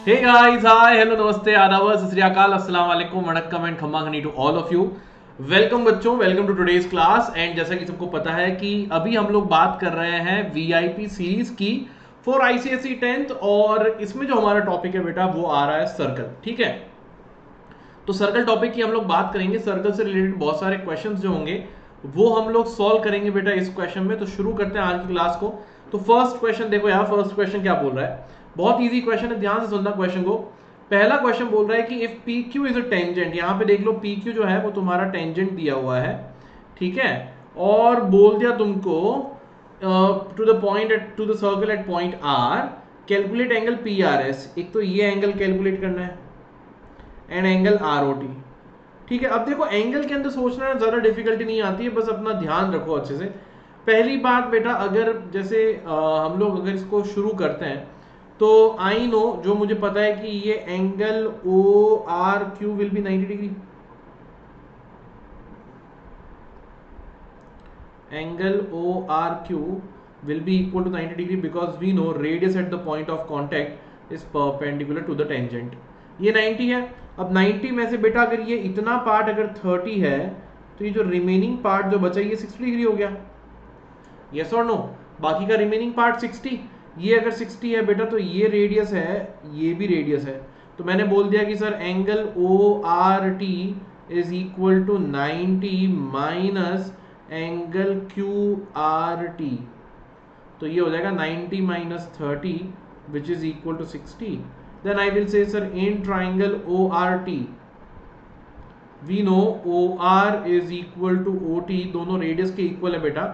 Hey guys, hi, hello, नमस्ते, आदाब, सत श्री अकाल, अस्सलाम वालेकुम, वणक्कम and khamma ghani to all of you. Welcome बच्चों, welcome to today's class. And जैसा कि सबको पता है कि अभी हम लोग बात कर रहे हैं वीआईपी सीरीज की फॉर आईसीएसई 10th। और इसमें जो हमारा टॉपिक है बेटा वो आ रहा है सर्कल। ठीक है, तो सर्कल टॉपिक की हम लोग बात करेंगे। सर्कल से रिलेटेड बहुत सारे क्वेश्चंस जो होंगे वो हम लोग सॉल्व करेंगे बेटा इस क्वेश्चन में। तो शुरू करते हैं आज की क्लास को। तो फर्स्ट क्वेश्चन देखो यार, फर्स्ट क्वेश्चन क्या बोल रहा है, बहुत इजी क्वेश्चन है, ध्यान से सुनना क्वेश्चन को। पहला क्वेश्चन बोल रहा है कि if P Q is a tangent, यहां पे देख लो पी क्यू जो है वो तुम्हारा टेंजेंट दिया हुआ है। ठीक है, और बोल दिया तुमको to the point at to the circle at point R calculate angle P R S. एक तो ये एंगल कैलकुलेट करना है and angle R O T. ठीक है, अब देखो एंगल के अंदर सोचना ज्यादा डिफिकल्टी नहीं आती है, बस अपना ध्यान रखो अच्छे से। पहली बात बेटा, अगर जैसे हम लोग अगर इसको शुरू करते हैं तो आई नो, जो मुझे पता है कि ये angle O R Q will be 90 degree. Angle O R Q will be equal to 90 degree because we know radius at the point of contact is perpendicular to the tangent। ये 90 है। अब 90 में से बेटा अगर ये इतना पार्ट अगर 30 है तो ये जो रिमेनिंग पार्ट जो बचा ये 60 डिग्री हो गया। यस और नो? बाकी का रिमेनिंग पार्ट 60, ये अगर 60 है बेटा तो ये रेडियस है, ये भी रेडियस है। तो मैंने बोल दिया कि sir angle O R T is equal to 90 minus angle Q R T. तो ये हो जाएगा 90 minus 30 which is equal to 60। Then I will say sir in triangle O R T we know O R is equal to O T, दोनों radius के equal है बेटा।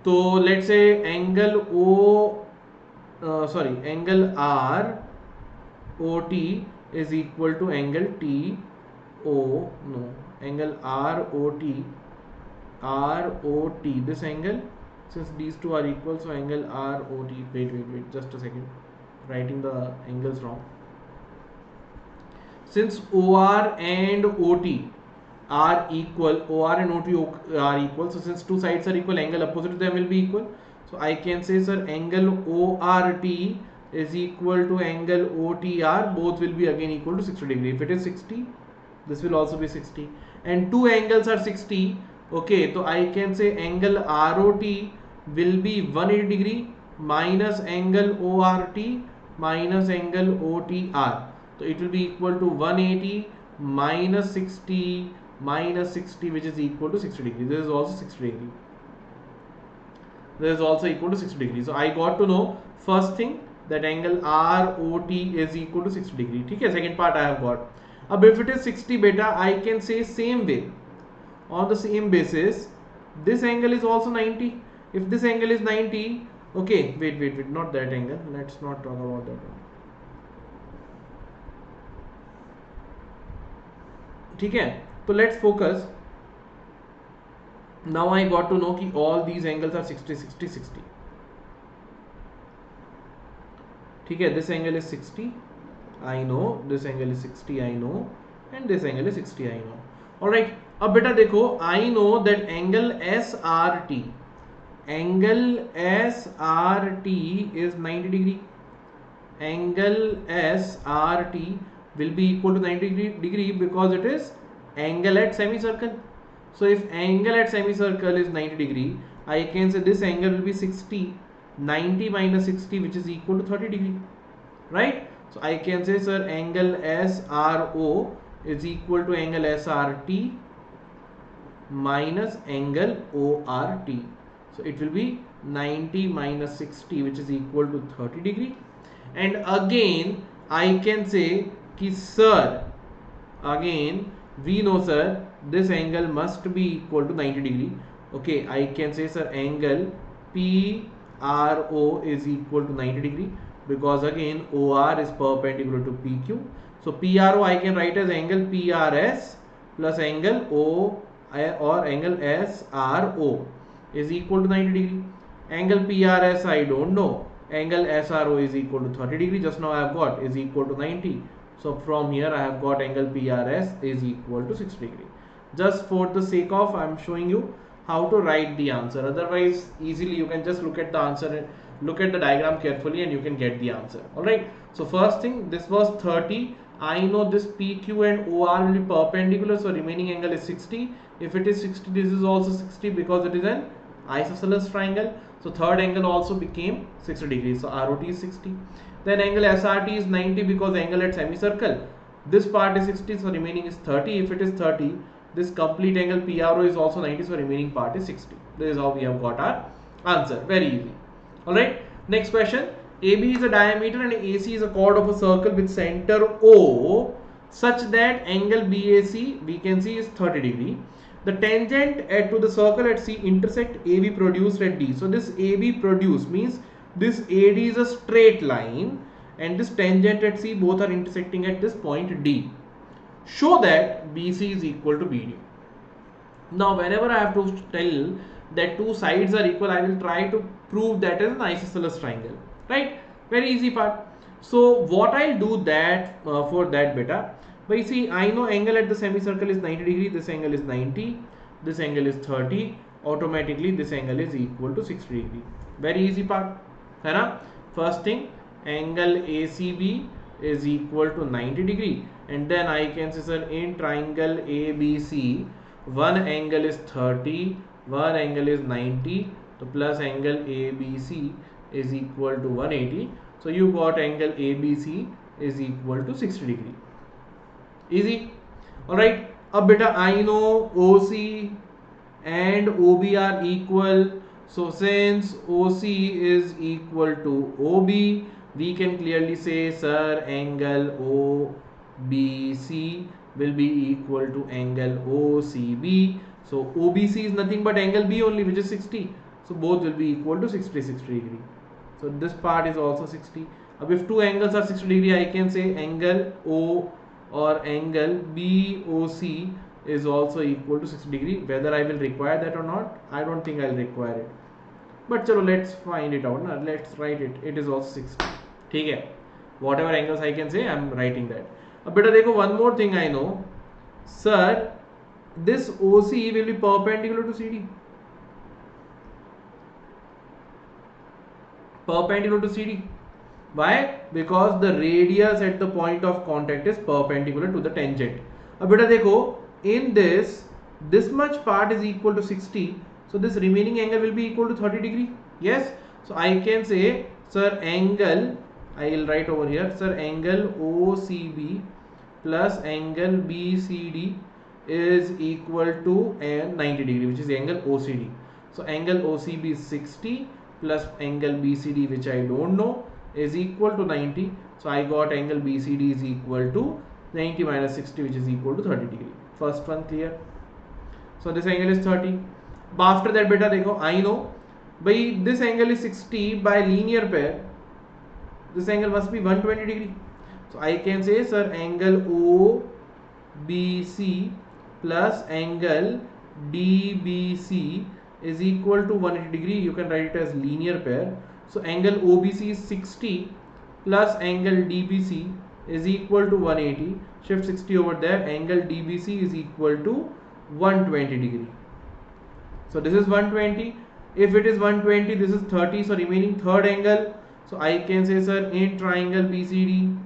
तो let's say angle O sorry angle R O T is equal to angle T O no angle R O T this angle, since these two are equal, so angle ROT, wait just a second, writing the angles wrong. Since OR and OT are equal, OR and OT are equal, so since two sides are equal, angle opposite to them will be equal. So I can say sir angle ORT is equal to angle OTR, both will be again equal to 60 degree. If it is 60, this will also be 60 and two angles are 60. Okay, so I can say angle ROT will be 180 degree minus angle ORT minus angle OTR. So it will be equal to 180 minus 60 which is equal to 60 degree. This is also 60 degree. This is also equal to 60 degree. So I got to know first thing that angle ROT is equal to 60 degree. ठीक है, second part I have got. अब if it is 60 beta, I can say same way, on the same basis this angle is also 90. If this angle is 90, okay, wait, not that angle, let's not talk about that one. ठीक है, तो let's focus. Now I got to know कि all these angles are 60. ठीक है, this angle is 60, I know, this angle is 60, I know, and this angle is 60, I know. Alright, अब बेटा देखो, I know that angle SRT is 90 degree. Angle SRT will be equal to 90 degree because it is angle at semicircle. So if angle at semicircle is 90 degree, I can say this angle will be 60. 90 minus 60 which is equal to 30 degree, right? So I can say sir angle SRO is equal to angle SRT minus angle ORT. So it will be 90 minus 60 which is equal to 30 degree. And again I can say कि sir, again we know sir this angle must be equal to 90 degree. Okay, I can say sir angle PRO is equal to 90 degree because again OR is perpendicular to PQ. So PRO I can write as angle PRS plus angle O or angle SRO is equal to 90 degree. Angle PRS I don't know. Angle SRO is equal to 30 degree. Just now I have got is equal to 90. So from here I have got angle PRS is equal to 60 degree. Just for the sake of I am showing you how to write the answer. Otherwise easily you can just look at the answer Look at the diagram carefully and you can get the answer. Alright, so first thing, this was 30. I know this PQ and OR will be perpendicular, so remaining angle is 60. If it is 60, this is also 60 because it is an isosceles triangle. So third angle also became 60 degrees. So ROT is 60. Then angle SRT is 90 because angle at semicircle. This part is 60, so remaining is 30. If it is 30, this complete angle PRO is also 90, so remaining part is 60. This is how we have got our answer. Very easy. Alright, next question. AB is a diameter and AC is a chord of a circle with center O such that angle BAC we can see is 30 degree. The tangent to the circle at C intersect AB produced at D. So this AB produced means this AD is a straight line and this tangent at C both are intersecting at this point D. Show that BC is equal to BD. Now whenever I have to tell that two sides are equal, I will try to prove that as an isosceles triangle, right? Very easy part. So what I'll do that for that beta, but see, I know angle at the semicircle is 90 degree, this angle is 90, this angle is 30, automatically this angle is equal to 60 degree. Very easy part, है ना? First thing, angle ACB is equal to 90 degree, and then I can say, sir, in triangle ABC, one angle is 30, one angle is 90, so plus angle ABC is equal to 180. So you got angle ABC is equal to 60 degree. Easy. Alright. Ab beta, I know OC and OB are equal. So since OC is equal to OB, we can clearly say, sir, angle OBC will be equal to angle OCB. So OBC is nothing but angle B only, which is 60. So both will be equal to 60 degree. So this part is also 60. Now if two angles are 60 degree, I can say angle O or angle BOC is also equal to 60 degree. Whether I will require that or not, I don't think I'll require it. But chalo, let's find it out. Now let's write it. It is also 60. ठीक है. Whatever angles I can say, I'm writing that. अब बेटा देखो, one more thing I know, sir, this OC will be perpendicular to CD. Perpendicular to CD. Why? Because the radius at the point of contact is perpendicular to the tangent. अब बेटा देखो, in this much part is equal to 60. So this remaining angle will be equal to 30 degree. Yes. So I can say, sir, angle, I will write over here, sir, angle OCB plus angle BCD is equal to 90 degree, which is angle OCD. So angle OCB is 60 plus angle BCD, which I don't know, is equal to 90. So I got angle BCD is equal to 90 minus 60, which is equal to 30 degree. First one clear. So this angle is 30. After that beta देखो, I know by this angle is 60 by linear pair, this angle must be 120 degree. So I can say, sir, angle OBC plus angle DBC is equal to 180 degree. You can write it as linear pair. So angle OBC is 60 plus angle DBC is equal to 180. Shift 60 over there. Angle DBC is equal to 120 degree. So this is 120. If it is 120, this is 30. So remaining third angle. So I can say, sir, in triangle BCD,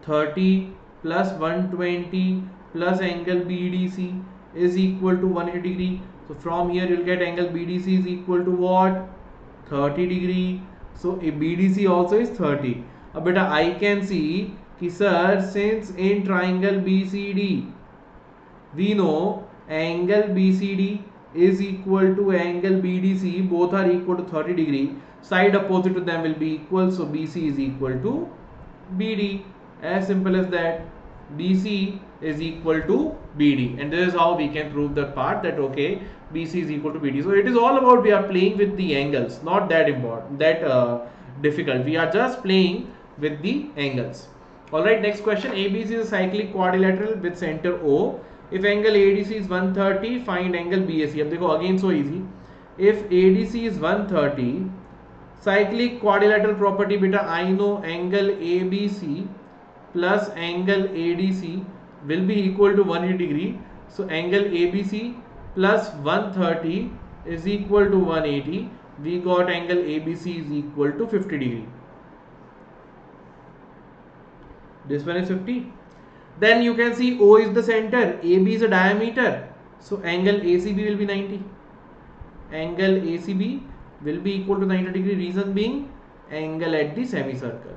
30 plus 120 plus angle BDC is equal to 180 degree. So from here you will get angle BDC is equal to what? 30 degree. So a BDC also is 30. Beta, I can see कि sir, since in triangle BCD we know angle BCD is equal to angle BDC, both are equal to 30 degree, side opposite to them will be equal, so BC is equal to BD. As simple as that. BC is equal to BD, and this is how we can prove that part, that okay, BC is equal to BD. So it is all about, we are playing with the angles, not that important, that difficult. We are just playing with the angles. Alright, next question. ABC is a cyclic quadrilateral with center O. If angle ADC is 130, find angle BAC. अब देखो, again so easy. If ADC is 130, cyclic quadrilateral property beta, I know angle ABC plus angle ADC will be equal to 180 degree. So angle ABC plus 130 is equal to 180. we got angle ABC is equal to 50 degree. This one is 50. Then you can see O is the center, AB is a diameter, so angle ACB will be 90. Angle ACB will be equal to 90 degree. Reason being angle at the semicircle.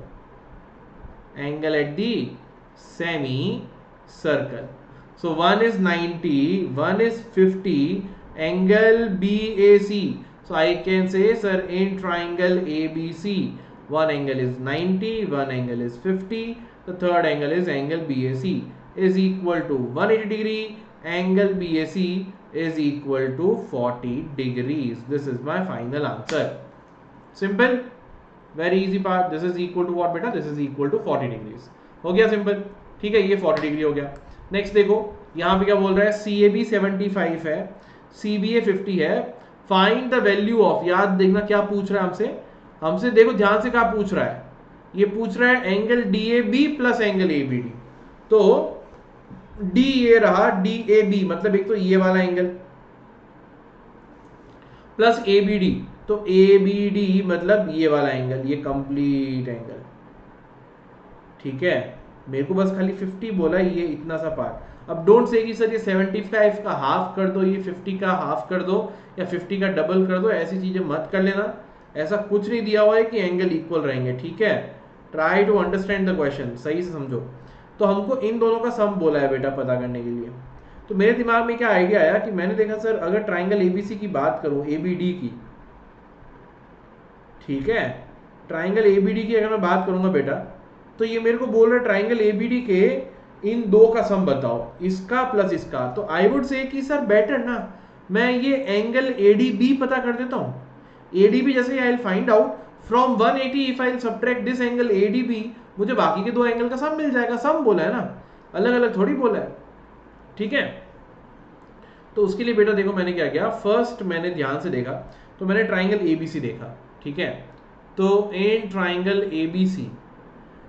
Angle at the semicircle. So one is 90, one is 50. Angle BAC. So I can say, sir, in triangle ABC, one angle is 90, one angle is 50. The third angle is angle BAC is equal to 180 degree. Angle BAC is equal to 40 degrees. This is my final answer. Simple, very easy part. This is equal to what बेटा? This is equal to 40 degrees. हो गया simple, ठीक है, ये 40 degree हो गया. Next देखो यहाँ पे क्या बोल रहा है, CAB 75 है, CBA 50 है. फाइंड द वैल्यू ऑफ, याद देखना क्या पूछ रहा है हमसे देखो ध्यान से क्या पूछ रहा है. ये पूछ रहा है angle DAB plus angle ABD. तो D ये रहा, DAB मतलब एक तो ये वाला एंगल प्लस ABD, तो ABD मतलब ये वाला एंगल, ये कंप्लीट एंगल. ठीक है, मेरे को बस खाली 50 बोला, ये इतना सा पार्ट. अब डोंट से कि सर ये 75 का हाफ कर दो, ये 50 का हाफ कर दो, या 50 का डबल कर दो, ऐसी चीजें मत कर लेना. ऐसा कुछ नहीं दिया हुआ है कि एंगल इक्वल रहेंगे. ठीक है, try to understand the question, सही से समझो. तो हमको इन दोनों का सम बोला है बेटा पता करने के लिए. तो मेरे दिमाग में क्या आइडिया आया कि मैंने देखा सर अगर ट्राइंगल ABC की बात करूं, ABD की, ठीक है, ट्राइंगल ABD की अगर मैं बात करूंगा बेटा, तो ये मेरे को बोल रहा है ट्राइंगल ABD के इन दो का सम बताओ, इसका प्लस इसका. तो आई वुड से कि सर बेटर ना मैं ये एंगल ADB पता कर देता हूं. ADB जैसे I will find out from 180 if I will subtract this angle ADB, मुझे बाकी के दो एंगल का सम मिल जाएगा. सम बोला है ना, अलग अलग थोड़ी बोला है. ठीक है, तो उसके लिए बेटा देखो मैंने क्या किया. फर्स्ट मैंने ध्यान से देखा, तो मैंने ट्राइंगल ABC देखा. ठीक है, तो इन ट्राइंगल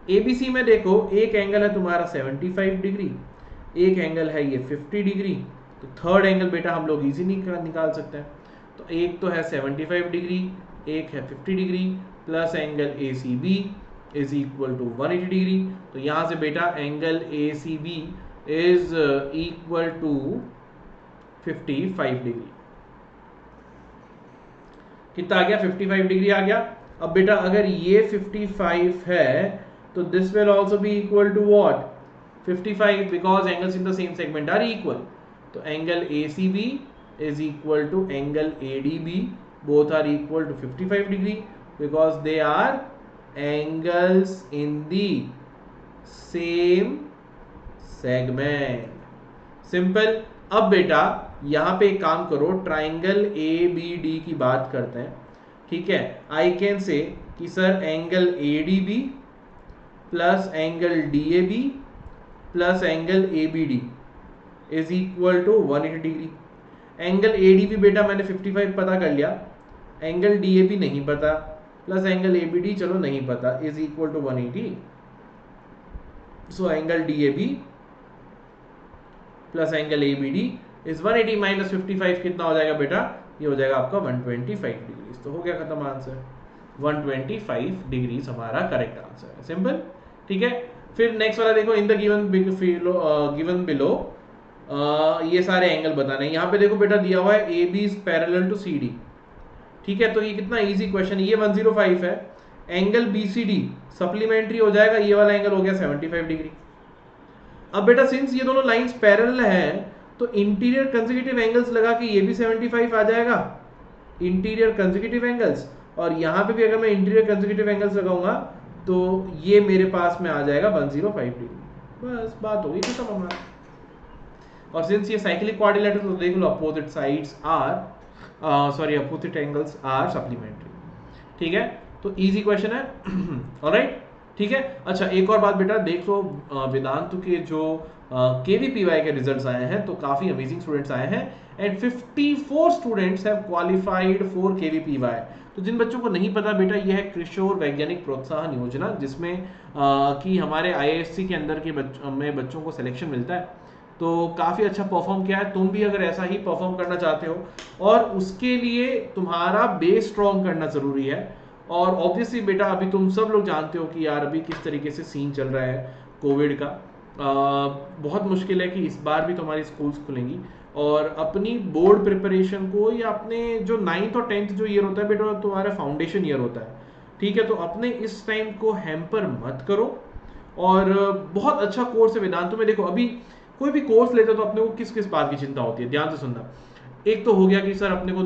ABC में देखो एक एंगल है तुम्हारा 75 डिग्री, एक एंगल है ये 50 डिग्री. तो थर्ड एंगल बेटा हम लोग इजी निकाल सकते हैं. तो एक तो है 75 डिग्री, एक है 50 degree, plus angle ACB is equal to 180 degree. तो यहां से बेटा angle ACB is equal to 55 degree. कितना आ गया? 55 डिग्री आ गया. अब बेटा अगर ये 55 है तो this will also be equal to what? 55, because angles in the same segment are equal. तो angle ACB is equal to angle ADB, both are equal to 55 degree because they are angles in the same segment. Simple. अब बेटा यहाँ पे एक काम करो, triangle ABD की बात करते हैं. ठीक है, आई कैन से कि sir angle ADB plus angle DAB plus angle ABD is equal to 180 degree. Angle ADB बेटा मैंने 55 पता कर लिया, एंगल DAB नहीं पता, प्लस एंगल ABD चलो नहीं पता, is equal to 180. So angle DAB plus angle ABD is 180 minus 55 कितना हो जाएगा बेटा? ये हो जाएगा आपका 125 डिग्री. तो हो गया खत्म आंसर. 125 डिग्री हमारा करेक्ट आंसर है. सिंपल. ठीक है, फिर नेक्स्ट वाला देखो, इन द गिवन बिलो ये सारे एंगल बताने हैं. यहाँ पे देखो बेटा दिया हुआ है AB is parallel to CD. ठीक है, तो ये कितना इजी क्वेश्चन. ये 105 है. एंगल BCD सप्लीमेंट्री हो जाएगा, ये वाला एंगल हो गया 75 डिग्री. अब बेटा सिंस ये दोनों लाइंस पैरेलल हैं तो इंटीरियर कंसेक्यूटिव एंगल्स लगा के ये भी 75 आ जाएगा, इंटीरियर कंसेक्यूटिव एंगल्स. और यहाँ पे भी अगर मैं इंटीरियर कंसेक्यूटिव एंगल्स लगाऊंगा तो ये मेरे पास में आ जाएगा 105 डिग्री. बस बात हो गई खत्म हमारा. और सिंस ये साइक्लिक क्वाड्रिलेटरल तो देख लो opposite sides are opposite angles are supplementary. ठीक है, तो इजी क्वेश्चन है. ऑलराइट, ठीक है. अच्छा एक और बात बेटा देख लो, वेदांत के जो KVPY के रिजल्ट्स आए हैं तो काफी अमेजिंग स्टूडेंट्स आए हैं and 54 students have qualified for KVPY. तो जिन बच्चों को नहीं पता बेटा, यह है किशोर वैज्ञानिक प्रोत्साहन योजना, जिसमें कि हमारे IISc के अंदर के बच्चों को सिलेक्शन मिलता है तो काफ़ी अच्छा परफॉर्म किया है। तुम भी अगर ऐसा ही परफॉर्म करना चाहते हो और उसके लिए तुम्हारा बेस स्ट्रॉन्ग करना ज़रूरी है। और ऑब्वियसली बेटा अभी तुम सब लोग जानते हो कि यार अभी किस तरीके से सीन चल रहा है कोविड का। बहुत मुश्किल है कि इस बार भी तुम्हारी स्कूल्स खुलेंगी, और अपनी बोर्ड प्रिपरेशन को या अपने जो 9th और 10th जो ईयर होता है बेटा तुम्हारा फाउंडेशन ईयर होता है, ठीक है, तो अपने इस टाइम को हैम्पर मत करो। और बहुत अच्छा कोर्स है वेदांत में। देखो अभी कोई भी कोर्स लेते हो तो अपने को किस किस बात की चिंता होती है, ध्यान से सुनना। एक तो हो गया कि सर अपने को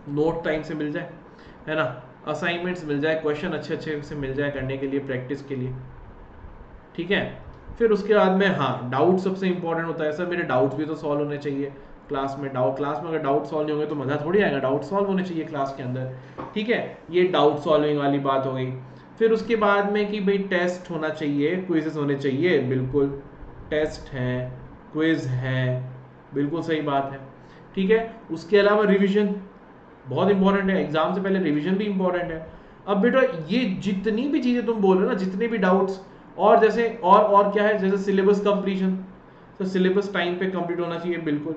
नोट टाइम से मिल जाए, है ना, असाइनमेंट्स मिल जाए, क्वेश्चन अच्छे अच्छे से मिल जाए करने के लिए, प्रैक्टिस के लिए, ठीक है। फिर उसके बाद में हाँ डाउट सबसे इंपॉर्टेंट होता है। सर मेरे डाउट्स भी तो सॉल्व होने चाहिए क्लास में। क्लास में अगर डाउट सॉल्व नहीं होंगे तो मज़ा थोड़ी आएगा, डाउट सॉल्व होने चाहिए क्लास के अंदर, ठीक है। ये डाउट सॉल्विंग वाली बात हो गई। फिर उसके बाद में कि भाई टेस्ट होना चाहिए, क्विजेस होने चाहिए, बिल्कुल टेस्ट हैं, क्विज हैं, बिल्कुल सही बात है, ठीक है। उसके अलावा रिविजन बहुत इंपॉर्टेंट है, एग्जाम से पहले रिवीजन भी इंपॉर्टेंट है। अब बेटा ये जितनी भी चीजें तुम बोल रहे हो ना, जितने भी डाउट्स, और जैसे और क्या है, जैसे सिलेबस कंप्लीशन, तो सिलेबस टाइम पे कंप्लीट होना चाहिए, बिल्कुल।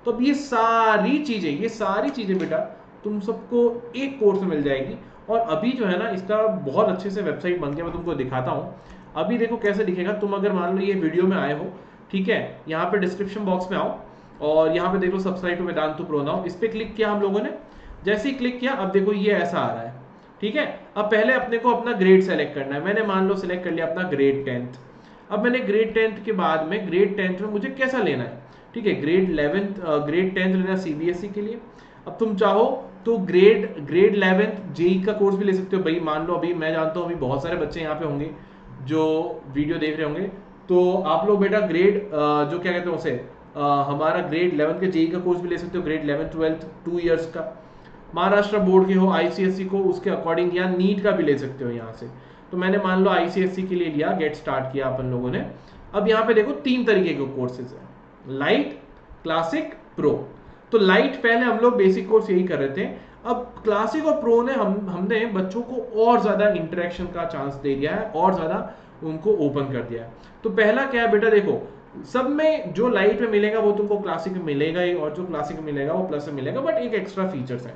तो अब ये सारी चीजें बेटा तुम सबको एक कोर्स में मिल जाएगी। और अभी जो है ना इसका बहुत अच्छे से वेबसाइट बन गया, मैं तुमको दिखाता हूँ। अभी देखो कैसे दिखेगा। तुम अगर मान लो ये वीडियो में आए हो, ठीक है, यहाँ पे डिस्क्रिप्शन बॉक्स में आओ और यहाँ पे देखो subscribe to Vedantu pro now, इस पे क्लिक किया हम लोगों ने। जैसे ही क्लिक किया अब देखो ये ऐसा आ रहा है, ठीक है। अब पहले अपने को अपना ग्रेड सेलेक्ट करना है। मैंने मान लो सिलेक्ट कर लिया अपना ग्रेड 10th। अब मैंने ग्रेड 10th के बाद में ग्रेड 10th में मुझे कैसा लेना है, ठीक है, ग्रेड 10th लेना सीबीएसई के लिए। अब तुम चाहो तो ग्रेड 11th जेई का कोर्स भी ले सकते हो भाई। मान लो अभी मैं जानता हूँ अभी बहुत सारे बच्चे यहाँ पे होंगे जो वीडियो देख रहे होंगे, तो आप लोग बेटा ग्रेड जो क्या कहते हैं उसे हमारा ग्रेड 11 के जेई का कोर्स भी ले सकते हो, ग्रेड 11 12 2 इयर्स का। महाराष्ट्र बोर्ड के हो, आईसीएसई को उसके अकॉर्डिंग, या नीट का भी ले सकते हो यहाँ से। तो मैंने मान लो आईसीएसई के लिए लिया, गेट स्टार्ट किया अपन लोगों ने। अब यहाँ पे देखो 3 तरीके के कोर्सेज है, लाइट, क्लासिक, प्रो। तो लाइट पहले हम लोग बेसिक कोर्स यही कर रहे थे। अब क्लासिक और प्रो ने हमने बच्चों को और ज्यादा इंटरेक्शन का चांस दे दिया है, और ज्यादा उनको ओपन कर दिया है। तो पहला क्या है बेटा, देखो सब में जो लाइट में मिलेगा वो तुमको क्लासिक में मिलेगा ही, और जो क्लासिक में मिलेगा वो प्लस में मिलेगा, बट एक एक्स्ट्रा फीचर्स है।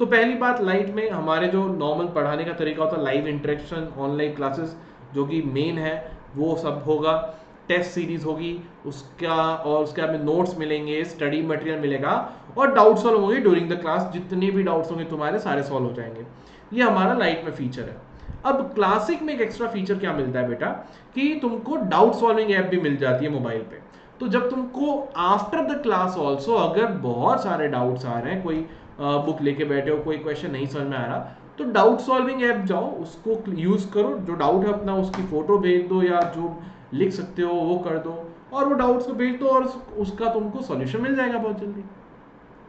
तो पहली बात, लाइट में हमारे जो नॉर्मल पढ़ाने का तरीका होता है, लाइव इंटरेक्शन, ऑनलाइन क्लासेस जो कि मेन है वो सब होगा, टेस्ट सीरीज होगी उसका, और उसके बाद में नोट्स मिलेंगे, स्टडी मटेरियल मिलेगा, और डाउट सॉल्व होंगे ड्यूरिंग द क्लास। जितने भी डाउट्स होंगे तुम्हारे सारे सॉल्व हो जाएंगे। ये हमारा लाइट में फीचर है। अब क्लासिक में एक एक्स्ट्रा फीचर क्या मिलता है बेटा, कि तुमको डाउट सॉल्विंग ऐप भी मिल जाती है मोबाइल पे। तो जब तुमको आफ्टर द क्लास ऑल्सो अगर बहुत सारे डाउट्स आ रहे हैं, कोई बुक लेके बैठे हो, कोई क्वेश्चन नहीं समझ में आ रहा, तो डाउट सॉल्विंग ऐप जाओ, उसको यूज करो, जो डाउट है अपना उसकी फोटो भेज दो या जो लिख सकते हो वो कर दो, और वो डाउट्स को भेज दो, और उसका तुमको सॉल्यूशन मिल जाएगा बहुत जल्दी,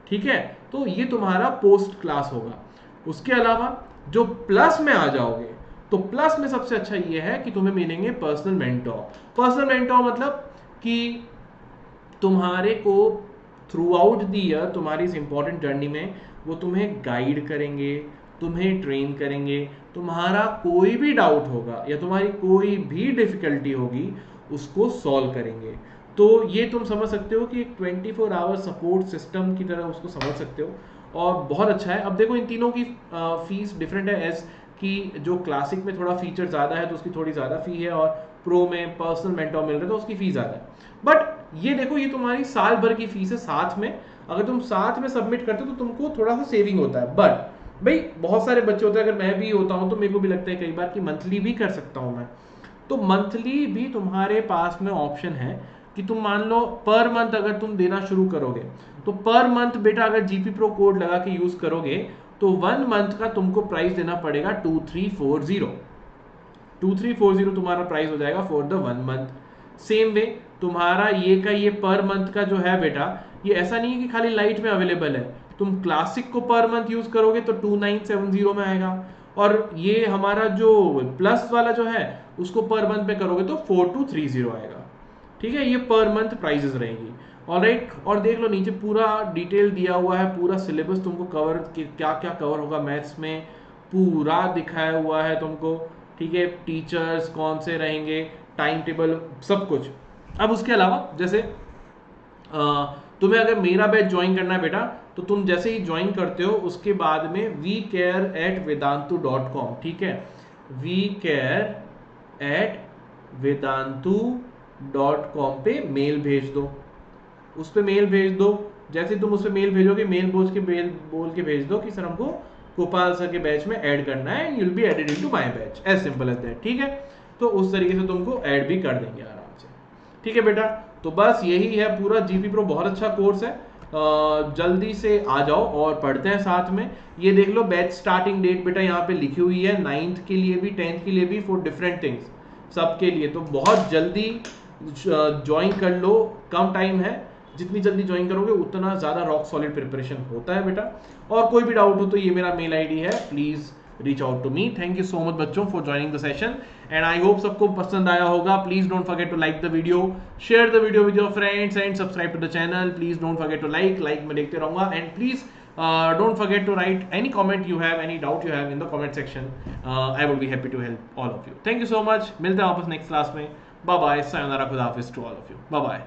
ठीक है। तो ये तुम्हारा पोस्ट क्लास होगा। उसके अलावा जो प्लस में आ जाओगे, तो प्लस में सबसे अच्छा ये है कि तुम्हें मिलेंगे पर्सनल मेंटोर। पर्सनल मेंटोर मतलब कि तुम्हारे को थ्रू आउट द ईयर, तुम्हारी इस इंपॉर्टेंट जर्नी में वो तुम्हें गाइड करेंगे, तुम्हें ट्रेन करेंगे। तुम्हारा कोई भी डाउट होगा या तुम्हारी कोई भी डिफिकल्टी होगी उसको सॉल्व करेंगे। तो ये तुम समझ सकते हो कि एक 24 आवर सपोर्ट सिस्टम की तरह उसको समझ सकते हो, और बहुत अच्छा है। अब देखो इन तीनों की फीस डिफरेंट है, एज कि जो क्लासिक में थोड़ा फीचर ज़्यादा है तो उसकी थोड़ी ज़्यादा फी है, और प्रो में पर्सनल मेंटोर मिल रहा है तो उसकी फीस ज़्यादा है। बट ये देखो ये तुम्हारी साल भर की फीस है साथ में। अगर तुम साथ में सबमिट करते हो तो तुमको थोड़ा सा सेविंग होता है। बट भाई बहुत सारे बच्चे होते हैं, अगर मैं भी होता हूँ तो मेरे को भी लगता है कई बार कि मंथली भी कर सकता हूँ मैं। तो मंथली भी तुम्हारे पास में ऑप्शन है कि तुम मान लो पर मंथ अगर तुम देना शुरू करोगे, तो पर मंथ बेटा अगर जीपी प्रो कोड लगा के यूज करोगे तो 1 मंथ का तुमको प्राइस देना पड़ेगा 2340 तुम्हारा प्राइस हो जाएगा for the 1 month. Same way तुम्हारा ये पर मंथ का जो है बेटा, ये ऐसा नहीं है कि खाली लाइट में अवेलेबल है। तुम क्लासिक को पर मंथ यूज करोगे तो 2970 में आएगा, और ये हमारा जो प्लस वाला जो है उसको पर मंथ पे करोगे तो 4230 आएगा, ठीक है। ये पर मंथ प्राइजेस रहेगी, ऑलराइट। और देख लो नीचे पूरा डिटेल दिया हुआ है, पूरा सिलेबस तुमको कवर क्या क्या कवर होगा मैथ्स में पूरा दिखाया हुआ है तुमको, ठीक है। टीचर्स कौन से रहेंगे, टाइम टेबल, सब कुछ। अब उसके अलावा जैसे तुम्हें अगर मेरा बैच ज्वाइन करना है बेटा, तो तुम जैसे ही ज्वाइन करते हो उसके बाद में vcare@vedantu.com, ठीक है, vcare@vedantu.com पे मेल भेज दो, उस पे मेल भेज दो। जैसे तुम उस पे मेल भेजोगे, मेल बोल के भेज दो कि सर हमको गोपाल सर के बैच में ऐड करना है, you will be added into my batch, as simple as that, ठीक है। तो उस तरीके से तुमको ऐड भी कर देंगे आराम से, ठीक है बेटा। तो बस यही है पूरा। जीपी प्रो बहुत अच्छा कोर्स है, जल्दी से आ जाओ और पढ़ते हैं साथ में। ये देख लो बैच स्टार्टिंग डेट बेटा यहाँ पे लिखी हुई है, 9th के लिए भी 10th के लिए भी, फॉर डिफरेंट थिंग्स, सबके लिए। तो बहुत जल्दी ज्वाइन कर लो, कम टाइम है, जितनी जल्दी ज्वाइन करोगे उतना ज्यादा रॉक सॉलिड प्रिपरेशन होता है बेटा। और कोई भी डाउट हो तो ये मेरा मेल आईडी है, please reach out to me. Thank you so much बच्चों for joining the session, and I hope सबको पसंद आया होगा। Please don't forget to like the video, share the video with your friends and subscribe to the channel. Please don't forget to like मैं देखते रहूंगा, and please don't forget to write any comment you have, any doubt you have in the comment section. I would be happy to help all of you. Thank you so much. मिलते हैं वापस next class में। Bye bye, sayonara, खुदा हाफिज to all of you. Bye bye.